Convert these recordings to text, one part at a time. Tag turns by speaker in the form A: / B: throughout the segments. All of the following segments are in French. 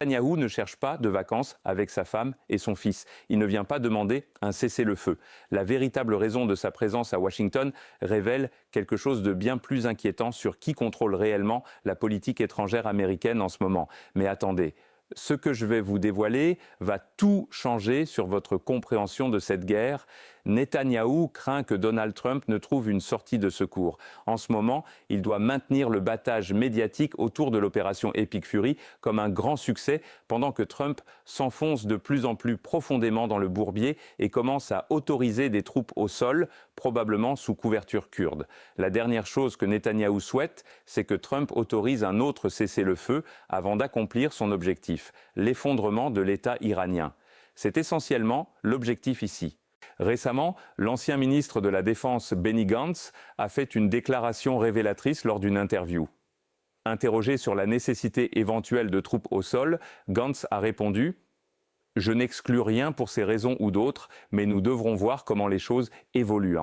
A: Netanyahou ne cherche pas de vacances avec sa femme et son fils. Il ne vient pas demander un cessez-le-feu. La véritable raison de sa présence à Washington révèle quelque chose de bien plus inquiétant sur qui contrôle réellement la politique étrangère américaine en ce moment. Mais attendez, ce que je vais vous dévoiler va tout changer sur votre compréhension de cette guerre. Netanyahou craint que Donald Trump ne trouve une sortie de secours. En ce moment, il doit maintenir le battage médiatique autour de l'opération Epic Fury comme un grand succès, pendant que Trump s'enfonce de plus en plus profondément dans le bourbier et commence à autoriser des troupes au sol, probablement sous couverture kurde. La dernière chose que Netanyahou souhaite, c'est que Trump autorise un autre cessez-le-feu avant d'accomplir son objectif, l'effondrement de l'État iranien. C'est essentiellement l'objectif ici. Récemment, l'ancien ministre de la Défense Benny Gantz a fait une déclaration révélatrice lors d'une interview. Interrogé sur la nécessité éventuelle de troupes au sol, Gantz a répondu « Je n'exclus rien pour ces raisons ou d'autres, mais nous devrons voir comment les choses évoluent. »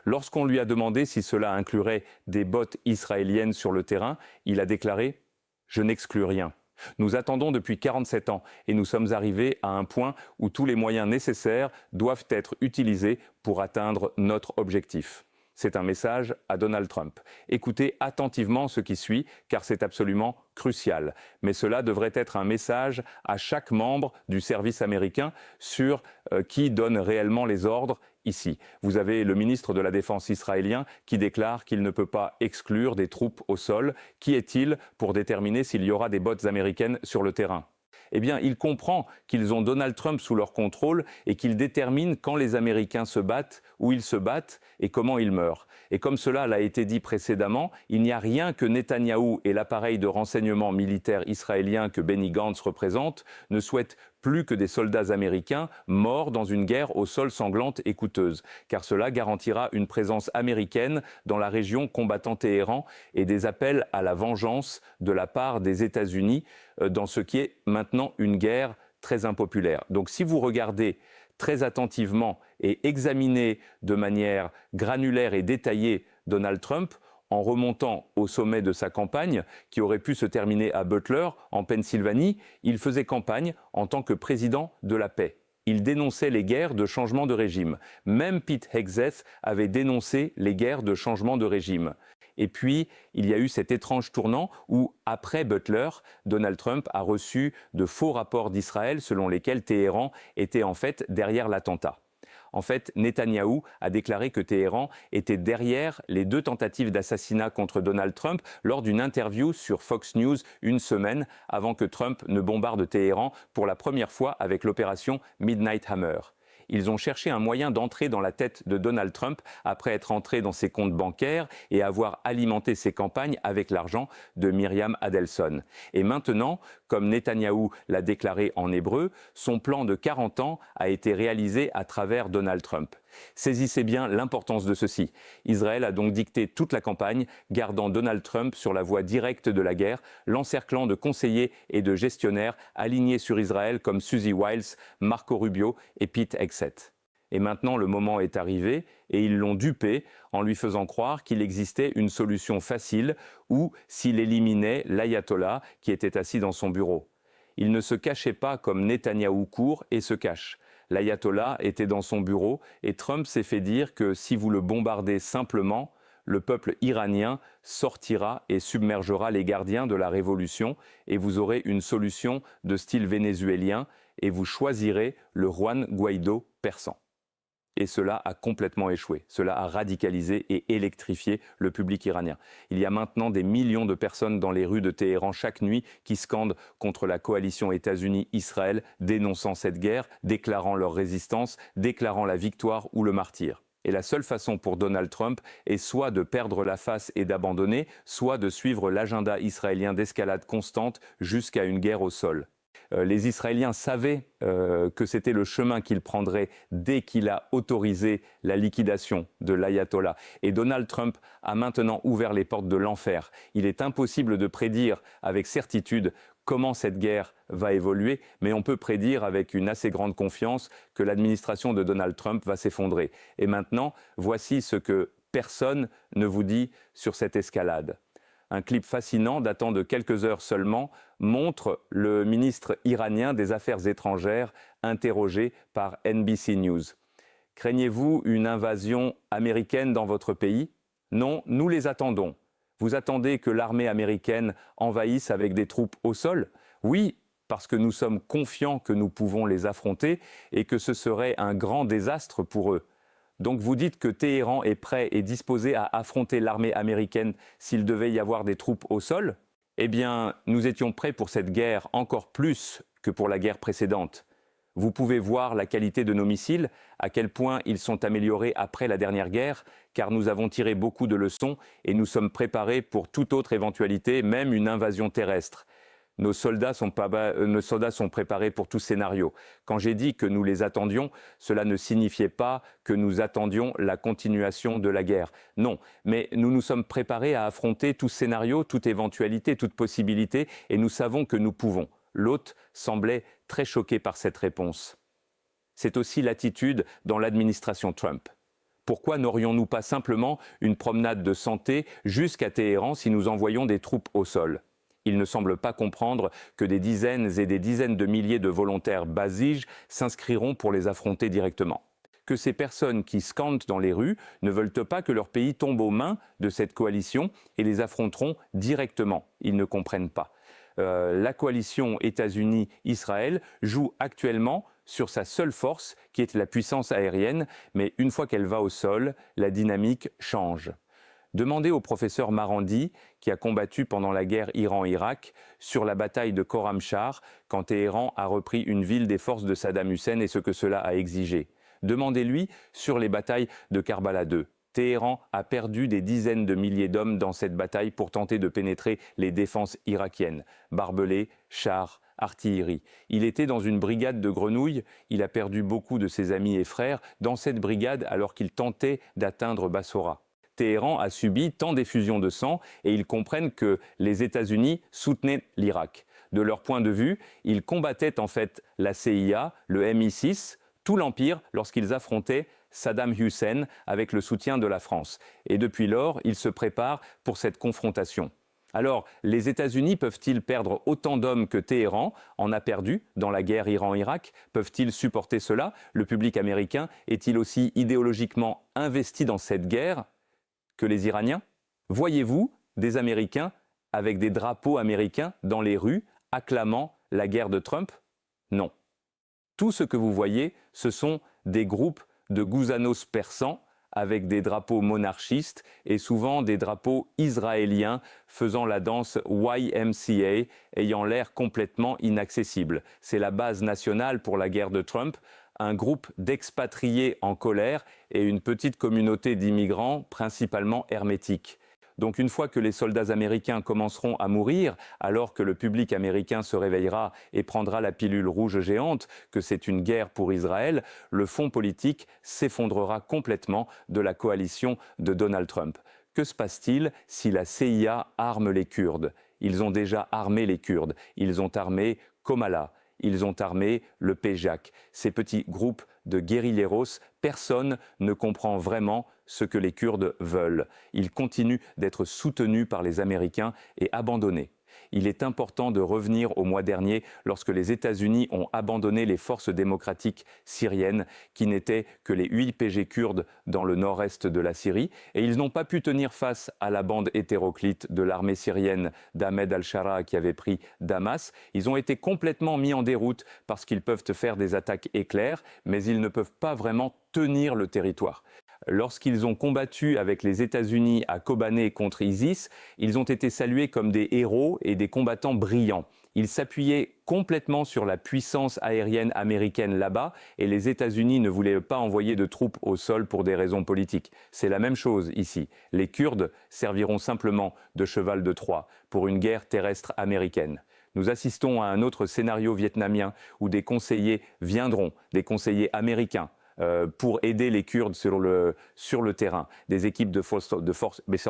A: Lorsqu'on lui a demandé si cela inclurait des bottes israéliennes sur le terrain, il a déclaré « Je n'exclus rien. » Nous attendons depuis 47 ans et nous sommes arrivés à un point où tous les moyens nécessaires doivent être utilisés pour atteindre notre objectif. C'est un message à Donald Trump. Écoutez attentivement ce qui suit, car c'est absolument crucial. Mais cela devrait être un message à chaque membre du service américain sur qui donne réellement les ordres ici. Vous avez le ministre de la Défense israélien qui déclare qu'il ne peut pas exclure des troupes au sol. Qui est-il pour déterminer s'il y aura des bottes américaines sur le terrain ? Eh bien, il comprend qu'ils ont Donald Trump sous leur contrôle et qu'ils déterminent quand les Américains se battent, où ils se battent et comment ils meurent. Et comme cela l'a été dit précédemment, il n'y a rien que Netanyahou et l'appareil de renseignement militaire israélien que Benny Gantz représente ne souhaitent plus que des soldats américains morts dans une guerre au sol sanglante et coûteuse, car cela garantira une présence américaine dans la région combattant Téhéran et des appels à la vengeance de la part des États-Unis dans ce qui est maintenant une guerre très impopulaire. Donc si vous regardez très attentivement et examinez de manière granulaire et détaillée Donald Trump, en remontant au sommet de sa campagne, qui aurait pu se terminer à Butler, en Pennsylvanie, il faisait campagne en tant que président de la paix. Il dénonçait les guerres de changement de régime. Même Pete Hegseth avait dénoncé les guerres de changement de régime. Et puis, il y a eu cet étrange tournant où, après Butler, Donald Trump a reçu de faux rapports d'Israël selon lesquels Téhéran était en fait derrière l'attentat. En fait, Netanyahou a déclaré que Téhéran était derrière les 2 tentatives d'assassinat contre Donald Trump lors d'une interview sur Fox News une semaine avant que Trump ne bombarde Téhéran pour la première fois avec l'opération Midnight Hammer. Ils ont cherché un moyen d'entrer dans la tête de Donald Trump après être entré dans ses comptes bancaires et avoir alimenté ses campagnes avec l'argent de Myriam Adelson. Et maintenant, comme Netanyahou l'a déclaré en hébreu, son plan de 40 ans a été réalisé à travers Donald Trump. Saisissez bien l'importance de ceci. Israël a donc dicté toute la campagne, gardant Donald Trump sur la voie directe de la guerre, l'encerclant de conseillers et de gestionnaires alignés sur Israël comme Suzy Wiles, Marco Rubio et Pete Hegseth. Et maintenant, le moment est arrivé et ils l'ont dupé en lui faisant croire qu'il existait une solution facile ou s'il éliminait l'ayatollah qui était assis dans son bureau. Il ne se cachait pas comme Netanyahou court et se cache. L'ayatollah était dans son bureau et Trump s'est fait dire que si vous le bombardez simplement, le peuple iranien sortira et submergera les gardiens de la révolution et vous aurez une solution de style vénézuélien et vous choisirez le Juan Guaidó persan. Et cela a complètement échoué. Cela a radicalisé et électrifié le public iranien. Il y a maintenant des millions de personnes dans les rues de Téhéran chaque nuit qui scandent contre la coalition États-Unis-Israël, dénonçant cette guerre, déclarant leur résistance, déclarant la victoire ou le martyre. Et la seule façon pour Donald Trump est soit de perdre la face et d'abandonner, soit de suivre l'agenda israélien d'escalade constante jusqu'à une guerre au sol. Les Israéliens savaient que c'était le chemin qu'il prendrait dès qu'il a autorisé la liquidation de l'ayatollah. Et Donald Trump a maintenant ouvert les portes de l'enfer. Il est impossible de prédire avec certitude comment cette guerre va évoluer, mais on peut prédire avec une assez grande confiance que l'administration de Donald Trump va s'effondrer. Et maintenant, voici ce que personne ne vous dit sur cette escalade. Un clip fascinant datant de quelques heures seulement montre le ministre iranien des Affaires étrangères interrogé par NBC News. Craignez-vous une invasion américaine dans votre pays? Non, nous les attendons. Vous attendez que l'armée américaine envahisse avec des troupes au sol? Oui, parce que nous sommes confiants que nous pouvons les affronter et que ce serait un grand désastre pour eux. Donc vous dites que Téhéran est prêt et disposé à affronter l'armée américaine s'il devait y avoir des troupes au sol? Eh bien, nous étions prêts pour cette guerre encore plus que pour la guerre précédente. Vous pouvez voir la qualité de nos missiles, à quel point ils sont améliorés après la dernière guerre, car nous avons tiré beaucoup de leçons et nous sommes préparés pour toute autre éventualité, même une invasion terrestre. Nos soldats sont préparés pour tout scénario. Quand j'ai dit que nous les attendions, cela ne signifiait pas que nous attendions la continuation de la guerre. Non, mais nous nous sommes préparés à affronter tout scénario, toute éventualité, toute possibilité, et nous savons que nous pouvons. L'hôte semblait très choqué par cette réponse. C'est aussi l'attitude dans l'administration Trump. Pourquoi n'aurions-nous pas simplement une promenade de santé jusqu'à Téhéran si nous envoyions des troupes au sol? Il ne semble pas comprendre que des dizaines et des dizaines de milliers de volontaires basiges s'inscriront pour les affronter directement. Que ces personnes qui scandent dans les rues ne veulent pas que leur pays tombe aux mains de cette coalition et les affronteront directement. Ils ne comprennent pas. La coalition États-Unis-Israël joue actuellement sur sa seule force, qui est la puissance aérienne, mais une fois qu'elle va au sol, la dynamique change. Demandez au professeur Marandi, qui a combattu pendant la guerre Iran-Irak, sur la bataille de Khorramshahr, quand Téhéran a repris une ville des forces de Saddam Hussein et ce que cela a exigé. Demandez-lui sur les batailles de Karbala 2. Téhéran a perdu des dizaines de milliers d'hommes dans cette bataille pour tenter de pénétrer les défenses irakiennes. Barbelés, chars, artillerie. Il était dans une brigade de grenouilles, il a perdu beaucoup de ses amis et frères dans cette brigade alors qu'il tentait d'atteindre Bassora. Téhéran a subi tant d'effusions de sang et ils comprennent que les États-Unis soutenaient l'Irak. De leur point de vue, ils combattaient en fait la CIA, le MI6, tout l'Empire lorsqu'ils affrontaient Saddam Hussein avec le soutien de la France. Et depuis lors, ils se préparent pour cette confrontation. Alors, les États-Unis peuvent-ils perdre autant d'hommes que Téhéran en a perdu dans la guerre Iran-Irak? Peuvent-ils supporter cela? Le public américain est-il aussi idéologiquement investi dans cette guerre que les Iraniens? Voyez-vous des Américains avec des drapeaux américains dans les rues acclamant la guerre de Trump? Non. Tout ce que vous voyez, ce sont des groupes de gousanos persans avec des drapeaux monarchistes et souvent des drapeaux israéliens faisant la danse YMCA, ayant l'air complètement inaccessible. C'est la base nationale pour la guerre de Trump, un groupe d'expatriés en colère et une petite communauté d'immigrants principalement hermétiques. Donc une fois que les soldats américains commenceront à mourir, alors que le public américain se réveillera et prendra la pilule rouge géante, que c'est une guerre pour Israël, le fond politique s'effondrera complètement de la coalition de Donald Trump. Que se passe-t-il si la CIA arme les Kurdes? Ils ont déjà armé les Kurdes, ils ont armé Komala. Ils ont armé le PJAK. Ces petits groupes de guérilleros, personne ne comprend vraiment ce que les Kurdes veulent. Ils continuent d'être soutenus par les Américains et abandonnés. Il est important de revenir au mois dernier lorsque les États-Unis ont abandonné les forces démocratiques syriennes qui n'étaient que les YPG kurdes dans le nord-est de la Syrie et ils n'ont pas pu tenir face à la bande hétéroclite de l'armée syrienne d'Ahmed al-Shara qui avait pris Damas. Ils ont été complètement mis en déroute parce qu'ils peuvent faire des attaques éclairs mais ils ne peuvent pas vraiment tenir le territoire. Lorsqu'ils ont combattu avec les États-Unis à Kobané contre ISIS, ils ont été salués comme des héros et des combattants brillants. Ils s'appuyaient complètement sur la puissance aérienne américaine là-bas et les États-Unis ne voulaient pas envoyer de troupes au sol pour des raisons politiques. C'est la même chose ici. Les Kurdes serviront simplement de cheval de Troie pour une guerre terrestre américaine. Nous assistons à un autre scénario vietnamien où des conseillers viendront, des conseillers américains, pour aider les Kurdes sur le terrain. Des équipes de forces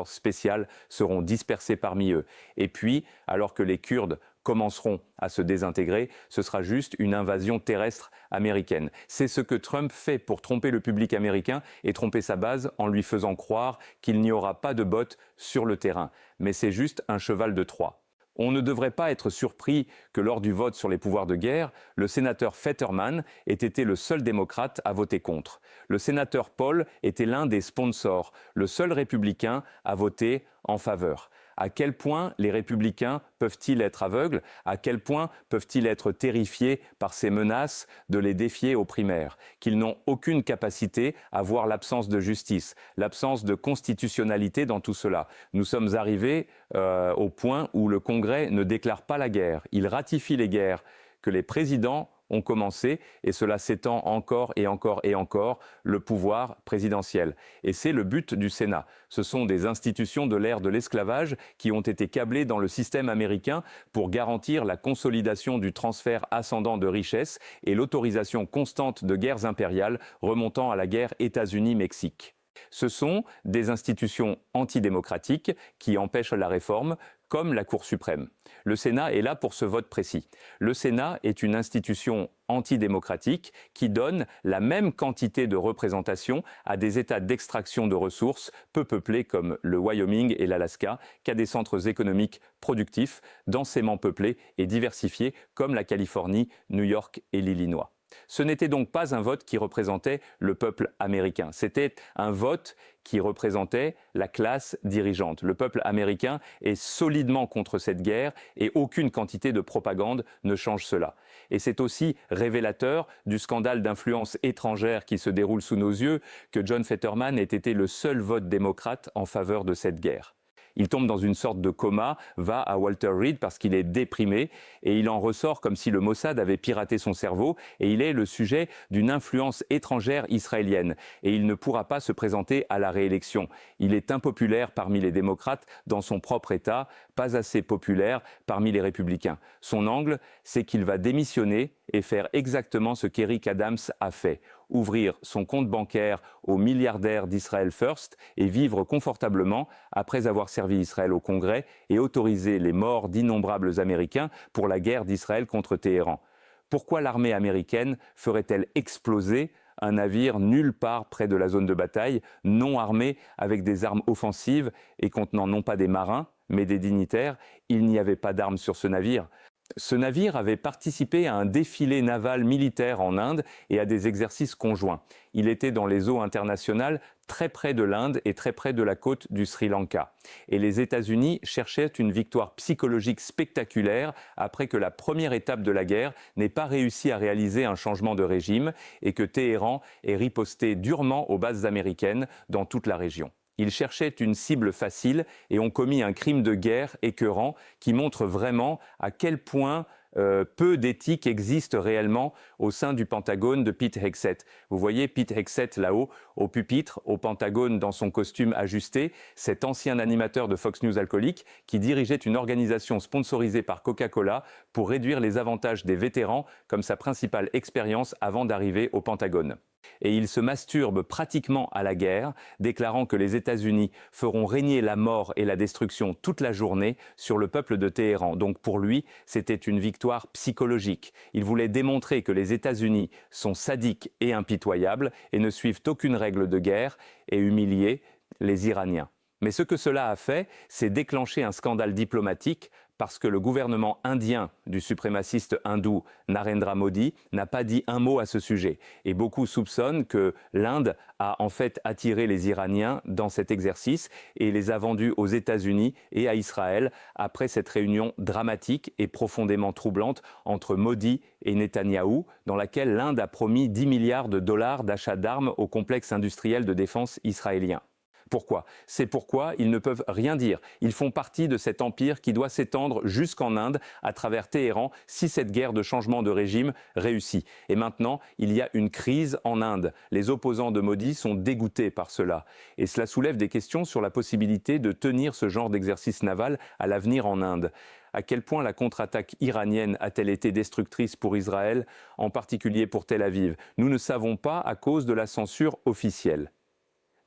A: spéciales seront dispersées parmi eux. Et puis, alors que les Kurdes commenceront à se désintégrer, ce sera juste une invasion terrestre américaine. C'est ce que Trump fait pour tromper le public américain et tromper sa base en lui faisant croire qu'il n'y aura pas de bots sur le terrain. Mais c'est juste un cheval de Troie. On ne devrait pas être surpris que lors du vote sur les pouvoirs de guerre, le sénateur Fetterman ait été le seul démocrate à voter contre. Le sénateur Paul était l'un des sponsors, le seul républicain à voter en faveur. À quel point les républicains peuvent-ils être aveugles? À quel point peuvent-ils être terrifiés par ces menaces de les défier aux primaires? Qu'ils n'ont aucune capacité à voir l'absence de justice, l'absence de constitutionnalité dans tout cela. Nous sommes arrivés au point où le Congrès ne déclare pas la guerre. Il ratifie les guerres que les présidents ont commencé, et cela s'étend encore et encore et encore, le pouvoir présidentiel. Et c'est le but du Sénat. Ce sont des institutions de l'ère de l'esclavage qui ont été câblées dans le système américain pour garantir la consolidation du transfert ascendant de richesses et l'autorisation constante de guerres impériales remontant à la guerre États-Unis-Mexique. Ce sont des institutions antidémocratiques qui empêchent la réforme, comme la Cour suprême. Le Sénat est là pour ce vote précis. Le Sénat est une institution antidémocratique qui donne la même quantité de représentation à des États d'extraction de ressources peu peuplés comme le Wyoming et l'Alaska qu'à des centres économiques productifs, densément peuplés et diversifiés comme la Californie, New York et l'Illinois. Ce n'était donc pas un vote qui représentait le peuple américain, c'était un vote qui représentait la classe dirigeante. Le peuple américain est solidement contre cette guerre et aucune quantité de propagande ne change cela. Et c'est aussi révélateur du scandale d'influence étrangère qui se déroule sous nos yeux que John Fetterman ait été le seul vote démocrate en faveur de cette guerre. Il tombe dans une sorte de coma, va à Walter Reed parce qu'il est déprimé et il en ressort comme si le Mossad avait piraté son cerveau et il est le sujet d'une influence étrangère israélienne et il ne pourra pas se présenter à la réélection. Il est impopulaire parmi les démocrates dans son propre État, pas assez populaire parmi les républicains. Son angle, c'est qu'il va démissionner et faire exactement ce qu'Eric Adams a fait. Ouvrir son compte bancaire aux milliardaires d'Israël First et vivre confortablement après avoir servi Israël au Congrès et autoriser les morts d'innombrables Américains pour la guerre d'Israël contre Téhéran. Pourquoi l'armée américaine ferait-elle exploser un navire nulle part près de la zone de bataille, non armé avec des armes offensives et contenant non pas des marins, mais des dignitaires? Il n'y avait pas d'armes sur ce navire. Ce navire avait participé à un défilé naval militaire en Inde et à des exercices conjoints. Il était dans les eaux internationales très près de l'Inde et très près de la côte du Sri Lanka. Et les États-Unis cherchaient une victoire psychologique spectaculaire après que la première étape de la guerre n'ait pas réussi à réaliser un changement de régime et que Téhéran ait riposté durement aux bases américaines dans toute la région. Ils cherchaient une cible facile et ont commis un crime de guerre écœurant qui montre vraiment à quel point peu d'éthique existe réellement au sein du Pentagone de Pete Hegseth. Vous voyez Pete Hegseth là-haut, au pupitre, au Pentagone dans son costume ajusté, cet ancien animateur de Fox News alcoolique qui dirigeait une organisation sponsorisée par Coca-Cola pour réduire les avantages des vétérans comme sa principale expérience avant d'arriver au Pentagone. Et il se masturbe pratiquement à la guerre, déclarant que les États-Unis feront régner la mort et la destruction toute la journée sur le peuple de Téhéran. Donc pour lui, c'était une victoire psychologique. Il voulait démontrer que les États-Unis sont sadiques et impitoyables et ne suivent aucune règle de guerre et humilier les Iraniens. Mais ce que cela a fait, c'est déclencher un scandale diplomatique parce que le gouvernement indien du suprémaciste hindou Narendra Modi n'a pas dit un mot à ce sujet. Et beaucoup soupçonnent que l'Inde a en fait attiré les Iraniens dans cet exercice et les a vendus aux États-Unis et à Israël après cette réunion dramatique et profondément troublante entre Modi et Netanyahou, dans laquelle l'Inde a promis 10 milliards de dollars d'achat d'armes au complexe industriel de défense israélien. Pourquoi? C'est pourquoi ils ne peuvent rien dire. Ils font partie de cet empire qui doit s'étendre jusqu'en Inde à travers Téhéran si cette guerre de changement de régime réussit. Et maintenant, il y a une crise en Inde. Les opposants de Modi sont dégoûtés par cela. Et cela soulève des questions sur la possibilité de tenir ce genre d'exercice naval à l'avenir en Inde. À quel point la contre-attaque iranienne a-t-elle été destructrice pour Israël, en particulier pour Tel Aviv? Nous ne savons pas à cause de la censure officielle.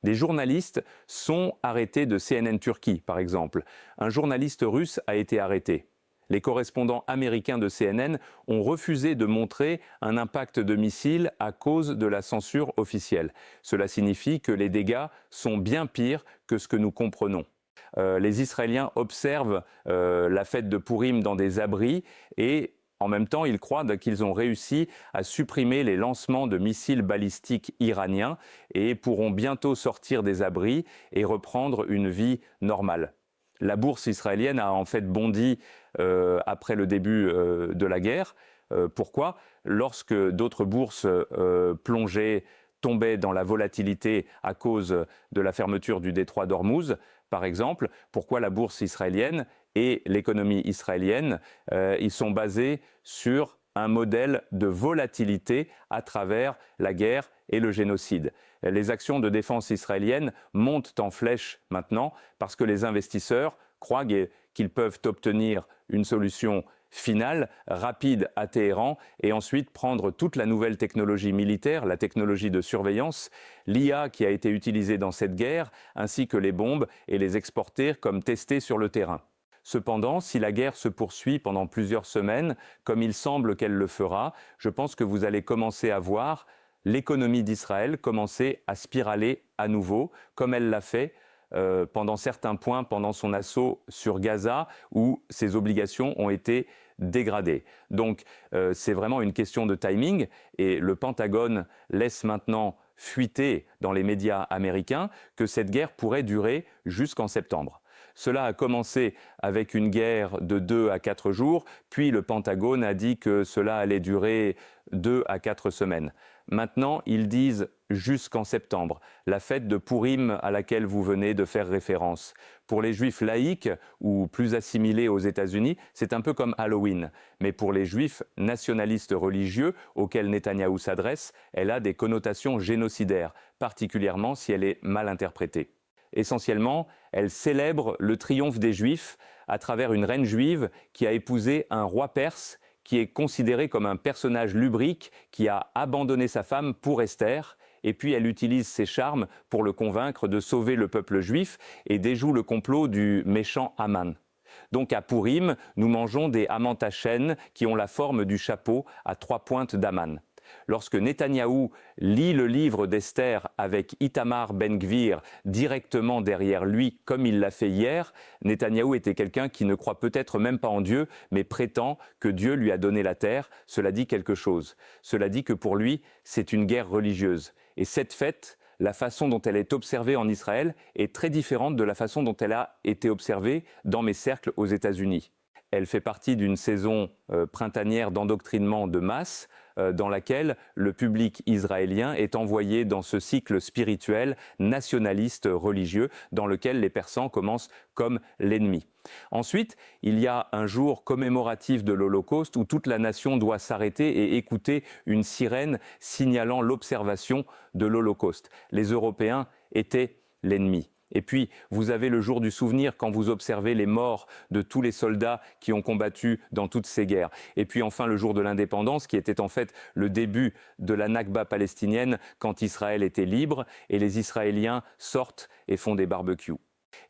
A: Des journalistes sont arrêtés de CNN Turquie, par exemple. Un journaliste russe a été arrêté. Les correspondants américains de CNN ont refusé de montrer un impact de missile à cause de la censure officielle. Cela signifie que les dégâts sont bien pires que ce que nous comprenons. Les Israéliens observent la fête de Pourim dans des abris et en même temps, ils croient qu'ils ont réussi à supprimer les lancements de missiles balistiques iraniens et pourront bientôt sortir des abris et reprendre une vie normale. La bourse israélienne a en fait bondi après le début de la guerre. Pourquoi? Lorsque d'autres bourses plongeaient, tombaient dans la volatilité à cause de la fermeture du détroit d'Ormuz, par exemple, pourquoi la bourse israélienne et l'économie israélienne, ils sont basés sur un modèle de volatilité à travers la guerre et le génocide. Les actions de défense israéliennes montent en flèche maintenant parce que les investisseurs croient qu'ils peuvent obtenir une solution finale, rapide à Téhéran et ensuite prendre toute la nouvelle technologie militaire, la technologie de surveillance, l'IA qui a été utilisée dans cette guerre, ainsi que les bombes et les exporter comme testées sur le terrain. Cependant, si la guerre se poursuit pendant plusieurs semaines, comme il semble qu'elle le fera, je pense que vous allez commencer à voir l'économie d'Israël commencer à spiraler à nouveau, comme elle l'a fait pendant certains points pendant son assaut sur Gaza, où ses obligations ont été dégradées. Donc c'est vraiment une question de timing, et le Pentagone laisse maintenant fuiter dans les médias américains que cette guerre pourrait durer jusqu'en septembre. Cela a commencé avec une guerre de 2 à 4 jours, puis le Pentagone a dit que cela allait durer 2 à 4 semaines. Maintenant, ils disent jusqu'en septembre, la fête de Pourim à laquelle vous venez de faire référence. Pour les juifs laïcs ou plus assimilés aux États-Unis, c'est un peu comme Halloween. Mais pour les juifs nationalistes religieux auxquels Netanyahou s'adresse, elle a des connotations génocidaires, particulièrement si elle est mal interprétée. Essentiellement, elle célèbre le triomphe des Juifs à travers une reine juive qui a épousé un roi perse qui est considéré comme un personnage lubrique qui a abandonné sa femme pour Esther, et puis elle utilise ses charmes pour le convaincre de sauver le peuple juif et déjoue le complot du méchant Haman. Donc à Pourim, nous mangeons des hamantachen qui ont la forme du chapeau à 3 pointes d'Haman. Lorsque Netanyahou lit le livre d'Esther avec Itamar Ben-Gvir directement derrière lui, comme il l'a fait hier, Netanyahou était quelqu'un qui ne croit peut-être même pas en Dieu, mais prétend que Dieu lui a donné la terre. Cela dit quelque chose. Cela dit que pour lui, c'est une guerre religieuse. Et cette fête, la façon dont elle est observée en Israël est très différente de la façon dont elle a été observée dans mes cercles aux États-Unis. Elle fait partie d'une saison printanière d'endoctrinement de masse dans laquelle le public israélien est envoyé dans ce cycle spirituel nationaliste religieux dans lequel les Persans commencent comme l'ennemi. Ensuite, il y a un jour commémoratif de l'Holocauste où toute la nation doit s'arrêter et écouter une sirène signalant l'observation de l'Holocauste. Les Européens étaient l'ennemi. Et puis, vous avez le jour du souvenir quand vous observez les morts de tous les soldats qui ont combattu dans toutes ces guerres. Et puis enfin, le jour de l'indépendance, qui était en fait le début de la Nakba palestinienne, quand Israël était libre et les Israéliens sortent et font des barbecues.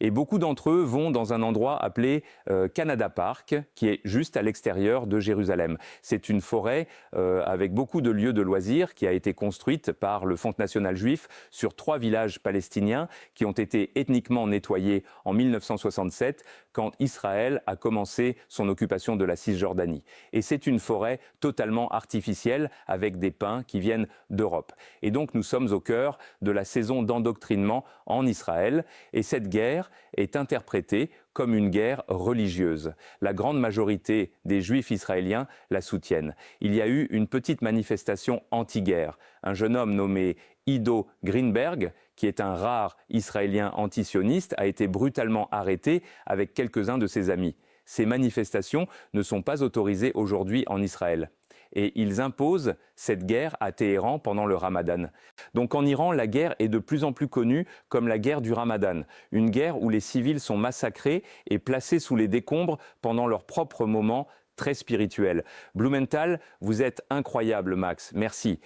A: Et beaucoup d'entre eux vont dans un endroit appelé Canada Park, qui est juste à l'extérieur de Jérusalem. C'est une forêt avec beaucoup de lieux de loisirs qui a été construite par le Fonds national juif sur 3 villages palestiniens qui ont été ethniquement nettoyés en 1967 quand Israël a commencé son occupation de la Cisjordanie. Et c'est une forêt totalement artificielle avec des pins qui viennent d'Europe. Et donc nous sommes au cœur de la saison d'endoctrinement en Israël. Et cette guerre est interprétée comme une guerre religieuse. La grande majorité des Juifs israéliens la soutiennent. Il y a eu une petite manifestation anti-guerre. Un jeune homme nommé Ido Greenberg, qui est un rare Israélien antisioniste, a été brutalement arrêté avec quelques-uns de ses amis. Ces manifestations ne sont pas autorisées aujourd'hui en Israël. Et ils imposent cette guerre à Téhéran pendant le Ramadan. Donc en Iran, la guerre est de plus en plus connue comme la guerre du Ramadan. Une guerre où les civils sont massacrés et placés sous les décombres pendant leur propre moment très spirituel. Blumenthal, vous êtes incroyable, Max. Merci.